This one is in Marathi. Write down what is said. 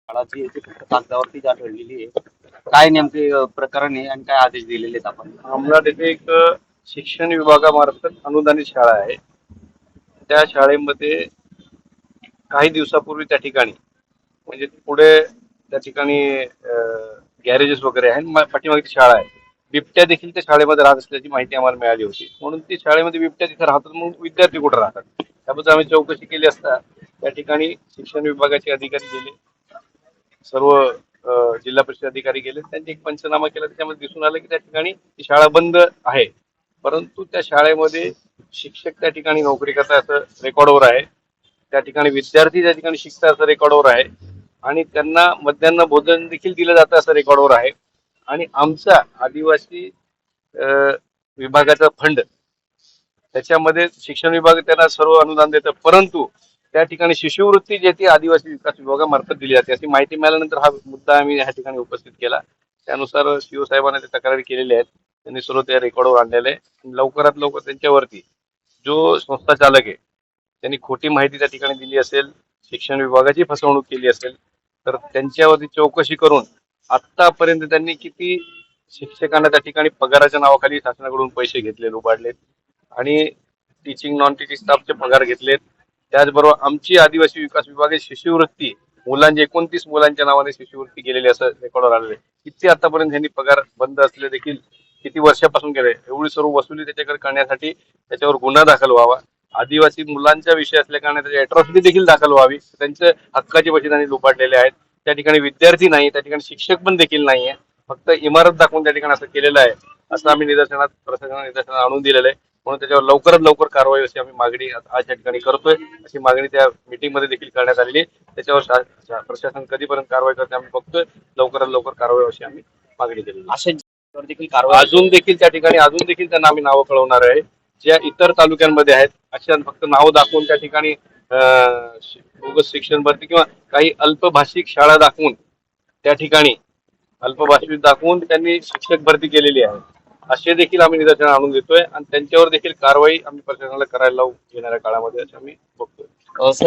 शाळाची याची फक्त कागदावरती जी ठरलेली आहे. काय नेमके प्रकरण आहे आणि काय आदेश दिलेले आहेत आपण? अंमलात येथे एक शिक्षण विभागामार्फत अनुदानित शाळा आहे. त्या शाळेमध्ये काही दिवसापूर्वी त्या ठिकाणी म्हणजे पुढे त्या ठिकाणी गॅरेजेस वगैरे आहे, पाठीमागची शाळा आहे. बिबट्या देखील त्या शाळेमध्ये राहत असल्याची माहिती आम्हाला मिळाली होती. म्हणून ती शाळेमध्ये बिबट्या तिथे राहतात, मग विद्यार्थी कुठे राहतात त्याबद्दल आम्ही चौकशी केली असता त्या ठिकाणी शिक्षण विभागाचे अधिकारी गेले, सर्व जिल्हा परिषद अधिकारी गेले, त्यांनी एक पंचनामा केला. त्याच्यामध्ये दिसून आलं की त्या ठिकाणी ती शाळा बंद आहे, परंतु त्या शाळेमध्ये शिक्षक त्या ठिकाणी नोकरी करतात असं रेकॉर्डवर आहे. त्या ठिकाणी विद्यार्थी त्या ठिकाणी शिकतात असं रेकॉर्डवर आहे आणि त्यांना मध्यान्ह भोजन देखील दिलं जातं असं रेकॉर्डवर आहे. आणि आमचा आदिवासी विभागाचा फंड त्याच्यामध्ये शिक्षण विभाग त्यांना सर्व अनुदान देतं, परंतु त्या ठिकाणी शिष्यवृत्ती जी ती आदिवासी विकास विभागामार्फत दिली जाते अशी माहिती मिळाल्यानंतर हा मुद्दा आम्ही या ठिकाणी उपस्थित केला. त्यानुसार सीओ साहेबांना ते तक्रारी केलेल्या आहेत, त्यांनी सर्व त्या रेकॉर्डवर आणलेलं आहे. लवकरात लवकर त्यांच्यावरती जो संस्था चालक आहे त्यांनी खोटी माहिती त्या ठिकाणी दिली असेल, शिक्षण विभागाची फसवणूक केली असेल, तर त्यांच्यावरती चौकशी करून आतापर्यंत त्यांनी किती शिक्षकांना त्या ठिकाणी पगाराच्या नावाखाली शासनाकडून पैसे घेतले, लुबाडलेत आणि टीचिंग नॉन टीचिंग स्टाफचे पगार घेतलेत. त्याचबरोबर आमची आदिवासी विकास विभागाची शिष्यवृत्ती मुलांची 29 मुलांच्या नावाने शिष्यवृत्ती गेलेली असं रेकॉर्डवर आलेले. किती आतापर्यंत त्यांनी पगार बंद असले देखील किती वर्षापासून गेले, एवढी सर्व वसुली त्याच्याकडे करण्यासाठी त्याच्यावर गुन्हा दाखल व्हावा. आदिवासी मुलांचा विषय असल्या कारणाने त्याची अॅट्रॉसिटी देखील दाखल व्हावी. त्यांच्या हक्काचे पैसे त्यांनी लुबाडलेले आहेत. त्या ठिकाणी विद्यार्थी नाही, त्या ठिकाणी शिक्षक पण देखील नाहीये, फक्त इमारत दाखवून त्या ठिकाणी असं केलेलं आहे, असं आम्ही प्रशासनाला निदर्शनात आणून दिलेलं आहे. म्हणून त्याच्यावर लवकरात लवकर कारवाई अशी आम्ही मागणी आज या ठिकाणी करतोय. अशी मागणी त्या मीटिंग मध्ये देखील करण्यात आलेली आहे. त्याच्यावर प्रशासन कधीपर्यंत कारवाई करते आम्ही बघतोय. लवकरात लवकर कारवाई अशी आम्ही मागणी केली. अशा देखील कारवाई अजून देखील त्या ठिकाणी अजून देखील त्यांना आम्ही नावं कळवणार आहे, ज्या इतर तालुक्यांमध्ये आहेत अशा फक्त नावं दाखवून त्या ठिकाणी बोगस शिक्षण भरती किंवा काही अल्पभाषिक शाळा दाखवून त्या ठिकाणी अल्पभाषिक दाखवून त्यांनी शिक्षक भरती केलेली आहे, असे देखील आम्ही निदर्शन आणून देतोय आणि त्यांच्यावर देखील कारवाई आम्ही प्रशासनाला करायला लावू येणाऱ्या काळामध्ये, असं आम्ही बघतोय.